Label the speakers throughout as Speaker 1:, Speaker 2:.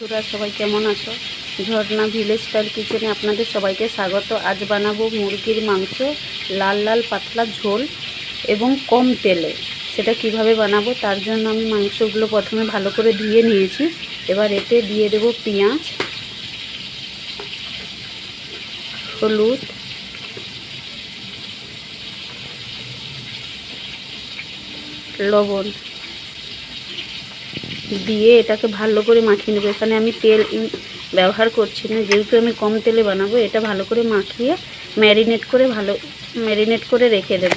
Speaker 1: তোরা সবাই কেমন আছো? ঝর্ণা ভিলেজ স্টাইল কিচেনে আপনাদের সবাইকে স্বাগত। আজ বানাবো মুরগির মাংস, লাল লাল পাতলা ঝোল এবং কম তেলে। সেটা কিভাবে বানাবো তার জন্য আমি মাংসগুলো প্রথমে ভালো করে ধুয়ে নিয়েছি। এবার এতে দিয়ে দেব পেঁয়াজ, হলুদ, লবণ দিয়ে এটাকে ভালো করে মাখিয়ে নেব। এখানে আমি তেল ব্যবহার করছি না, যেহেতু আমি কম তেলে বানাবো। এটা ভালো করে মাখিয়ে ম্যারিনেট করে রেখে দেব।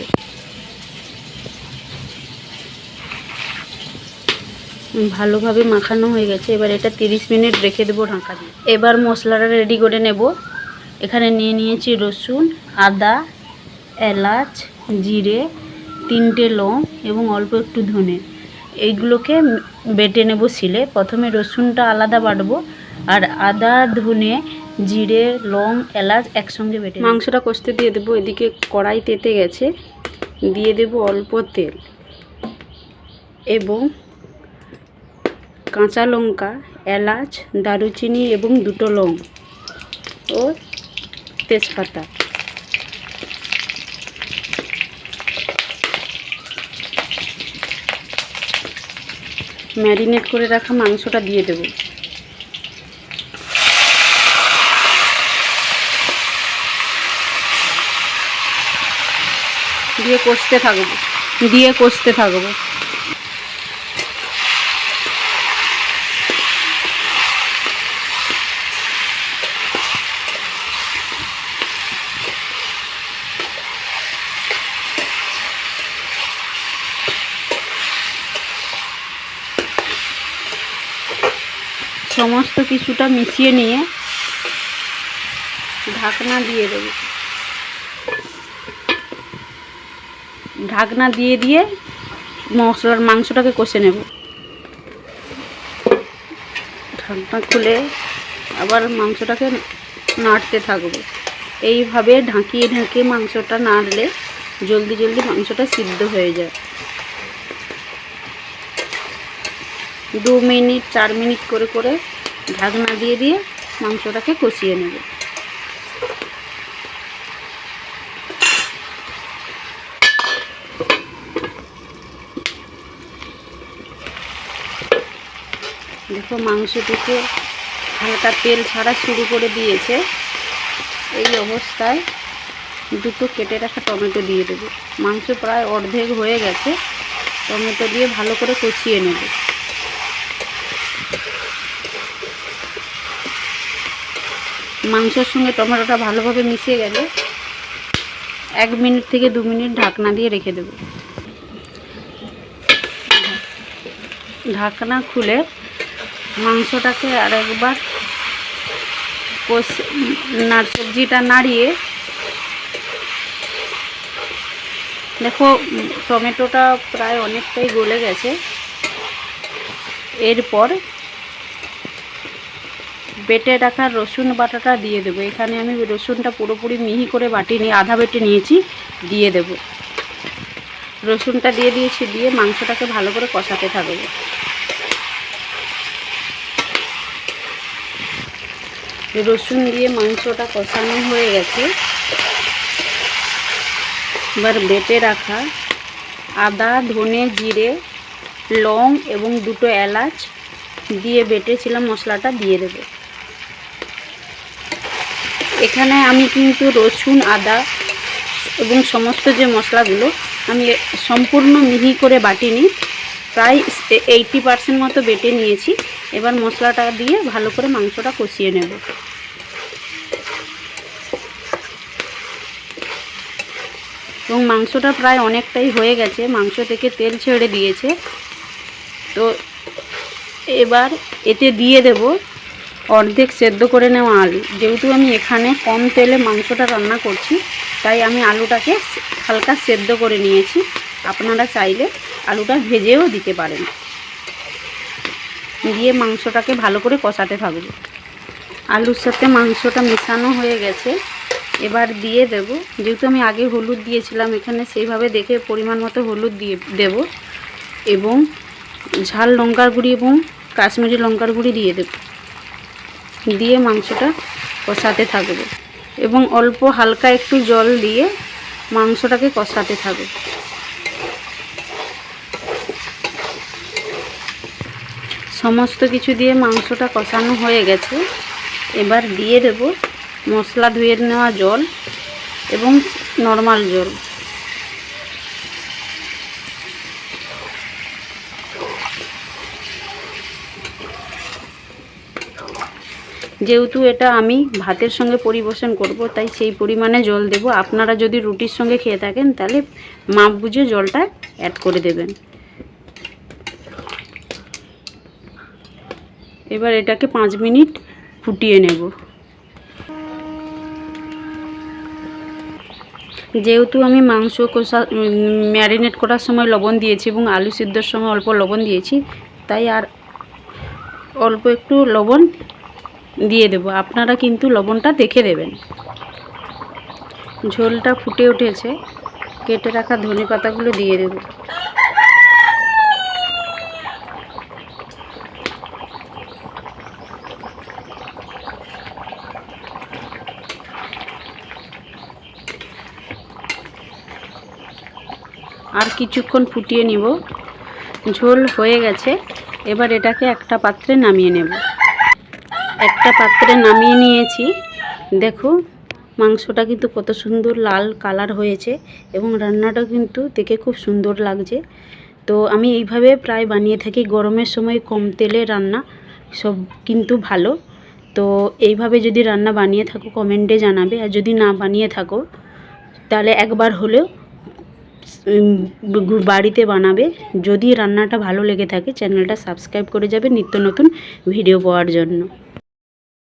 Speaker 1: ভালোভাবে মাখানো হয়ে গেছে। এবার এটা 30 মিনিট রেখে দেবো ঢাকা দিয়ে। এবার মশলাটা রেডি করে নেব। এখানে নিয়ে নিয়েছি রসুন, আদা, এলাচ, জিরে, 3টে লং এবং অল্প একটু ধনে। এইগুলোকে বেটে নেব শিলে। প্রথমে রসুনটা আলাদা বাটবো, আর আদা, ধনে, জিরে, লং, এলাচ একসঙ্গে বেটে মাংসটা কষতে দিয়ে দেবো। এদিকে কড়াই তেতে গেছে, দিয়ে দেব অল্প তেল এবং কাঁচা লঙ্কা, এলাচ, দারুচিনি এবং 2টো লং ও তেজপাতা। ম্যারিনেট করে রাখা মাংসটা দিয়ে দেব। দিয়ে কষতে থাকবো। সমস্ত কিছুটা মিশিয়ে নিয়ে ঢাকনা দিয়ে দেব। ঢাকনা দিয়ে মাংসটাকে কষে নেব। ঢাকনা খুলে আবার মাংসটাকে নাড়তে থাকবো। এইভাবে ঢাকিয়ে মাংসটা নাড়লে জলদি মাংসটা সিদ্ধ হয়ে যায়। 2 মিনিট 4 মিনিট করে ঢাকনা দিয়ে মাংসটাকে কষিয়ে নেব। দেখো মাংসটিকে হালকা তেল ছাড়া শুরু করে দিয়েছে। এই অবস্থায় 2টো কেটে রাখা টমেটো দিয়ে দেব। মাংস প্রায় অর্ধেক হয়ে গেছে। টমেটো দিয়ে ভালো করে কষিয়ে নেব। মাংসের সঙ্গে টমেটোটা ভালোভাবে মিশিয়ে গেলে 1 মিনিট থেকে 2 মিনিট ঢাকনা দিয়ে রেখে দেব। ঢাকনা খুলে মাংসটাকে আরেকবার সবজিটা নাড়িয়ে দেখো টমেটোটা প্রায় অনেকটাই গলে গেছে। এরপর বেটে রাখা রসুন বাটাটা দিয়ে দেবো। এখানে আমি রসুনটা পুরোপুরি মিহি করে বাটিনি, আধা বেটে নিয়েছি, দিয়ে দেব। রসুনটা দিয়ে দিয়েছি, দিয়ে মাংসটাকে ভালো করে কষাতে থাকবো। রসুন দিয়ে মাংসটা কষানো হয়ে গেছে। এবার বেটে রাখা আদা, ধনে, জিরে, লং এবং 2টো এলাচ দিয়ে বেটেছিলাম মশলাটা দিয়ে দেব। এখানে আমি কিন্তু রসুন, আদা এবং সমস্ত যে মশলাগুলো আমি সম্পূর্ণ মিহি করে বাটিনি, প্রায় 80% মতো বেটে নিয়েছি। এবার মশলাটা দিয়ে ভালো করে মাংসটা কষিয়ে নেব। এবং মাংসটা প্রায় অনেকটাই হয়ে গেছে, মাংস থেকে তেল ছেড়ে দিয়েছে। তো এবার এতে দিয়ে দেব অর্ধেক সেদ্ধ করে নেওয়া আলু। যেহেতু আমি এখানে কম তেলে মাংসটা রান্না করছি, তাই আমি আলুটাকে হালকা সেদ্ধ করে নিয়েছি। আপনারা চাইলে আলুটা ভেজেও দিতে পারেন। দিয়ে মাংসটাকে ভালো করে কষাতে থাকবো। আলুর সাথে মাংসটা মেশানো হয়ে গেছে। এবার দিয়ে দেব, যেহেতু আমি আগে হলুদ দিয়েছিলাম, এখানে সেইভাবে দেখে পরিমাণ মতো হলুদ দিয়ে দেব এবং ঝাল লঙ্কার গুঁড়ি এবং কাশ্মীরি লঙ্কার গুঁড়ি দিয়ে দেব। দিয়ে মাংসটা কষাতে থাকবো এবং অল্প হালকা একটু জল দিয়ে মাংসটাকে কষাতে থাকবো। সমস্ত কিছু দিয়ে মাংসটা কষানো হয়ে গেছে। এবার দিয়ে দেব মশলা ধুয়ে নেওয়া জল এবং নর্মাল জল। যেহেতু এটা আমি ভাতের সঙ্গে পরিবেশন করব, তাই সেই পরিমাণে জল দেব। আপনারা যদি রুটির সঙ্গে খেয়ে থাকেন তাহলে মাপ বুঝে জলটা অ্যাড করে দেবেন। এবার এটাকে 5 মিনিট ফুটিয়ে নেব। যেহেতু আমি মাংস কষা ম্যারিনেট করার সময় লবণ দিয়েছি এবং আলু সিদ্ধর সময় অল্প লবণ দিয়েছি, তাই আর অল্প একটু লবণ দিয়ে দেব। আপনারা কিন্তু লবণটা দেখে দেবেন। ঝোলটা ফুটে উঠেছে, কেটে রাখা ধনে পাতাগুলো দিয়ে দেব। আর কিছুক্ষণ ফুটিয়ে নিব। ঝোল হয়ে গেছে। এবার এটাকে একটা পাত্রে নামিয়ে নেব। একটা পাত্রে নামিয়ে নিয়েছি। দেখো মাংসটা কিন্তু কত সুন্দর লাল কালার হয়েছে এবং রান্নাটা কিন্তু দেখে খুব সুন্দর লাগছে। তো আমি এইভাবে প্রায় বানিয়ে থাকি। গরমের সময় কম তেলে রান্না সব কিন্তু ভালো। তো এইভাবে যদি রান্না বানিয়ে থাকো কমেন্টে জানাবে, আর যদি না বানিয়ে থাকো তাহলে একবার হলেও বাড়িতে বানাবে। যদি রান্নাটা ভালো লেগে থাকে চ্যানেলটা সাবস্ক্রাইব করে যাবে নিত্য নতুন ভিডিও পাওয়ার জন্য।